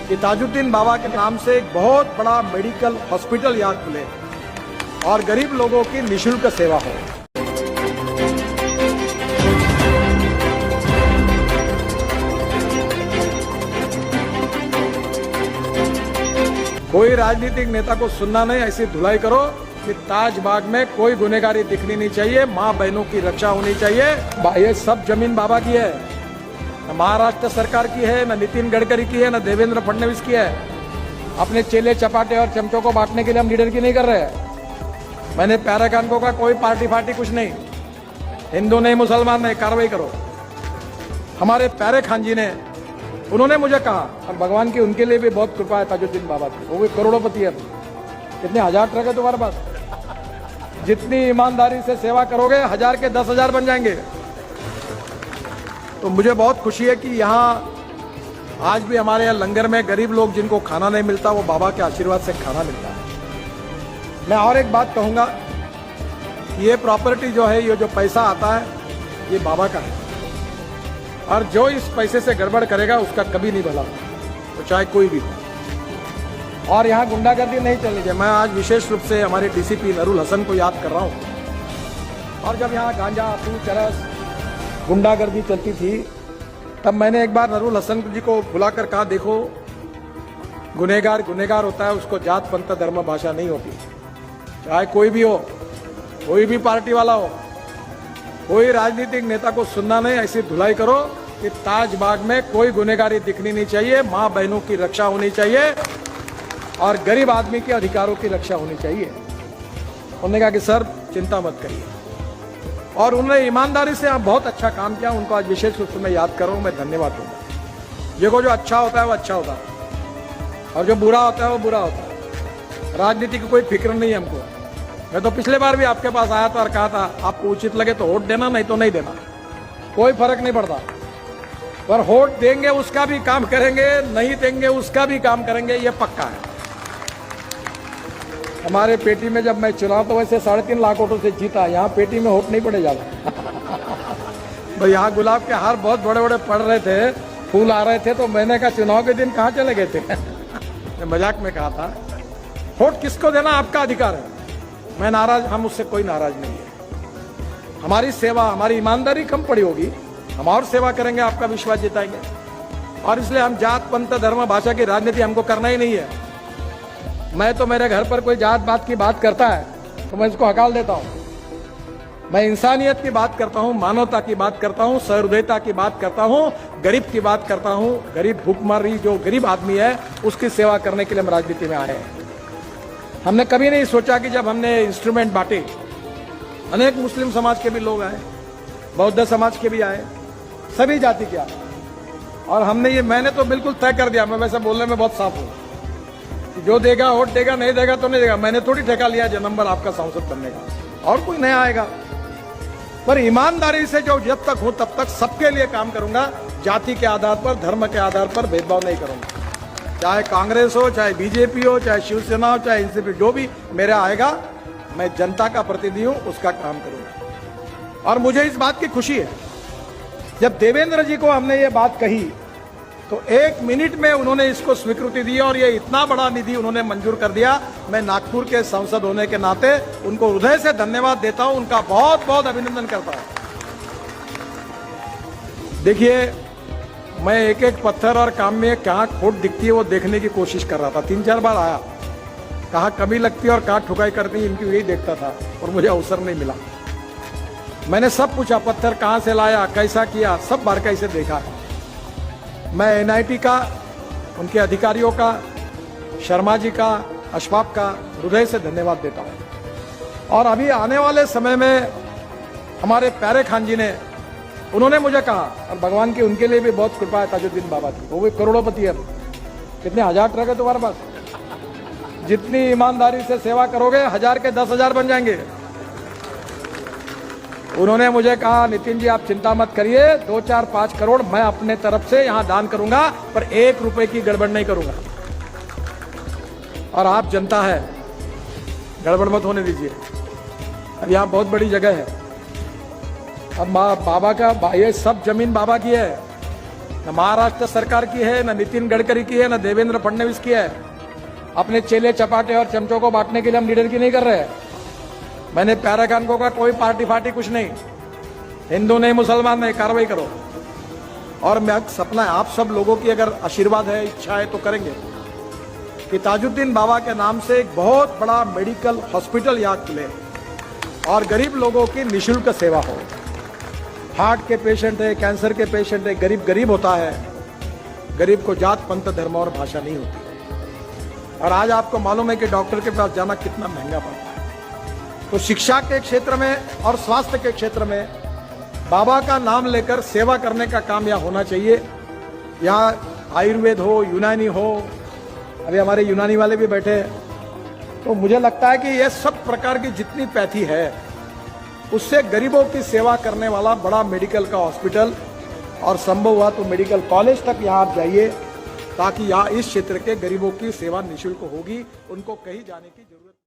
कि ताजुद्दीन बाबा के नाम से एक बहुत बड़ा मेडिकल हॉस्पिटल यहाँ खुले और गरीब लोगों की निःशुल्क सेवा हो। कोई राजनीतिक नेता को सुनना नहीं, ऐसी धुलाई करो कि ताजबाग में कोई गुनहगारी दिखनी नहीं चाहिए, माँ बहनों की रक्षा होनी चाहिए। ये सब जमीन बाबा की है, न महाराष्ट्र सरकार की है, न नितिन गडकरी की है, न देवेंद्र फडणवीस की है। अपने चेले चपाटे और चमचों को बांटने के लिए हम लीडर की नहीं कर रहे हैं। मैंने प्यारे खान को कहा कोई पार्टी फार्टी कुछ नहीं, हिंदू नहीं मुसलमान नहीं, कार्रवाई करो। हमारे प्यारे खान जी ने उन्होंने मुझे कहा, और भगवान की उनके लिए भी बहुत कृपा है ताजुद्दीन बाबा की, वो भी करोड़पति है। कितने हजार ट्रक है तुम्हारे पास, जितनी ईमानदारी से सेवा करोगे 1000 के 10,000 बन जाएंगे। तो मुझे बहुत खुशी है कि यहाँ आज भी हमारे यहाँ लंगर में गरीब लोग जिनको खाना नहीं मिलता वो बाबा के आशीर्वाद से खाना मिलता है। मैं और एक बात कहूँगा, ये प्रॉपर्टी जो है, ये जो पैसा आता है, ये बाबा का है, और जो इस पैसे से गड़बड़ करेगा उसका कभी नहीं भला, तो चाहे कोई भी हो। और यहाँ गुंडागर्दी नहीं चलनी चाहिए। मैं आज विशेष रूप से हमारे डीसीपी नरूल हसन को याद कर रहा हूँ। और जब यहाँ गांजा, अफीम, चरस, गुंडागर्दी चलती थी, तब मैंने एक बार नरूल हसन जी को बुलाकर कहा, देखो गुनहगार गुनहगार होता है, उसको जात पंथ धर्म भाषा नहीं होती। चाहे कोई भी हो, कोई भी पार्टी वाला हो, कोई राजनीतिक नेता को सुनना नहीं, ऐसी धुलाई करो कि ताजबाग में कोई गुनहगारी दिखनी नहीं चाहिए, माँ बहनों की रक्षा होनी चाहिए और गरीब आदमी के अधिकारों की रक्षा होनी चाहिए। उन्होंने कहा कि सर चिंता मत करिए, और उन्होंने ईमानदारी से आप बहुत अच्छा काम किया, उनको आज विशेष रूप से मैं याद कर रहा हूँ, मैं धन्यवाद दूंगा। देखो जो अच्छा होता है वो अच्छा होता है, और जो बुरा होता है वो बुरा होता है। राजनीति की कोई फिक्र नहीं है हमको। मैं तो पिछले बार भी आपके पास आया था और कहा था आपको उचित लगे तो वोट देना, नहीं तो नहीं देना, कोई फर्क नहीं पड़ता। पर वोट देंगे उसका भी काम करेंगे, नहीं देंगे उसका भी काम करेंगे, ये पक्का है। हमारे पेटी में जब मैं चुनाव तो वैसे 3.5 लाख वोटों से जीता, यहाँ पेटी में वोट नहीं पड़े ज्यादा। भाई यहाँ गुलाब के हार बहुत बड़े बड़े पड़ रहे थे, फूल आ रहे थे, तो मैंने कहा चुनाव के दिन कहाँ चले गए थे। मैं मजाक में कहा था, वोट किसको देना आपका अधिकार है। मैं नाराज, हम उससे कोई नाराज नहीं है। हमारी सेवा, हमारी ईमानदारी कम पड़ी होगी, हम और सेवा करेंगे, आपका विश्वास जिताएंगे। और इसलिए हम जात पंथ धर्म भाषा की राजनीति हमको करना ही नहीं है। मैं तो मेरे घर पर कोई जात पात की बात करता है तो मैं इसको हकाल देता हूं। मैं इंसानियत की बात करता हूं, मानवता की बात करता हूं, सहृदयता की बात करता हूं, गरीब की बात करता हूं। गरीब भूखमरी जो गरीब आदमी है उसकी सेवा करने के लिए हम राजनीति में आए हैं। हमने कभी नहीं सोचा कि जब हमने इंस्ट्रूमेंट बांटे, अनेक मुस्लिम समाज के भी लोग आए, बौद्ध समाज के भी आए, सभी जाति के आए, और हमने ये, मैंने तो बिल्कुल तय कर दिया, मैं वैसे बोलने में बहुत साफ हूं, जो देगा वोट देगा, नहीं देगा तो नहीं देगा। मैंने थोड़ी ठेका लिया जो नंबर आपका सांसद बनने का, और कोई नया आएगा। पर ईमानदारी से जो जब तक हूं तब तक सबके लिए काम करूंगा, जाति के आधार पर, धर्म के आधार पर भेदभाव नहीं करूंगा। चाहे कांग्रेस हो, चाहे बीजेपी हो, चाहे शिवसेना हो, चाहे एनसीपी, जो भी मेरा आएगा, मैं जनता का प्रतिनिधि हूं, उसका काम करूंगा। और मुझे इस बात की खुशी है, जब देवेंद्र जी को हमने ये बात कही तो 1 मिनट में उन्होंने इसको स्वीकृति दी, और ये इतना बड़ा निधि उन्होंने मंजूर कर दिया। मैं नागपुर के सांसद होने के नाते उनको हृदय से धन्यवाद देता हूं, उनका बहुत बहुत अभिनंदन करता हूं। देखिए, मैं एक एक पत्थर और काम में कहाँ खोट दिखती है वो देखने की कोशिश कर रहा था। 3-4 बार आया, कहाँ कमी लगती है और कहाँ ठुकाई करती है, इनकी यही देखता था, और मुझे अवसर नहीं मिला। मैंने सब पूछा, पत्थर कहाँ से लाया, कैसा किया, सब बारकाई से देखा। मैं एनआईटी का, उनके अधिकारियों का, शर्मा जी का, अशफाक का हृदय से धन्यवाद देता हूँ। और अभी आने वाले समय में हमारे प्यारे खान जी ने, उन्होंने मुझे कहा, और भगवान की उनके लिए भी बहुत कृपा है ताजुद्दीन बाबा की, वो भी करोड़पति है। कितने हजार ट्रक है तुम्हारे पास, जितनी ईमानदारी से सेवा करोगे 1000 के 10,000 बन जाएंगे। उन्होंने मुझे कहा, नितिन जी आप चिंता मत करिए, 2, 4, 5 करोड़ मैं अपने तरफ से यहाँ दान करूंगा, पर 1 रुपए की गड़बड़ नहीं करूंगा। और आप जनता है, गड़बड़ मत होने दीजिए। अब यहाँ बहुत बड़ी जगह है, अब बाबा का, ये सब जमीन बाबा की है, न महाराष्ट्र सरकार की है, न नितिन गडकरी की है, न देवेंद्र फडणवीस की है। अपने चेले चपाटे और चमचों को बांटने के लिए हम लीडर की नहीं कर रहे हैं। मैंने प्यारे खान को कहा कोई पार्टी फार्टी कुछ नहीं, हिंदू नहीं मुसलमान नहीं, कार्रवाई करो। और मैं सपना है आप सब लोगों की अगर आशीर्वाद है, इच्छा है तो करेंगे कि ताजुद्दीन बाबा के नाम से एक बहुत बड़ा मेडिकल हॉस्पिटल यहाँ खुले और गरीब लोगों की निःशुल्क सेवा हो। हार्ट के पेशेंट है, कैंसर के पेशेंट है, गरीब गरीब होता है। गरीब को जात पंथ धर्म और भाषा नहीं होती। और आज आपको मालूम है कि डॉक्टर के पास जाना कितना महंगा पड़ता है। तो शिक्षा के क्षेत्र में और स्वास्थ्य के क्षेत्र में बाबा का नाम लेकर सेवा करने का काम यहाँ होना चाहिए। यहाँ आयुर्वेद हो, यूनानी हो, अभी हमारे यूनानी वाले भी बैठे हैं। तो मुझे लगता है कि ये सब प्रकार की जितनी पैथी है उससे गरीबों की सेवा करने वाला बड़ा मेडिकल का हॉस्पिटल और संभव हुआ तो मेडिकल कॉलेज तक यहाँ आप जाइए, ताकि यहाँ इस क्षेत्र के गरीबों की सेवा निःशुल्क होगी, उनको कहीं जाने की जरूरत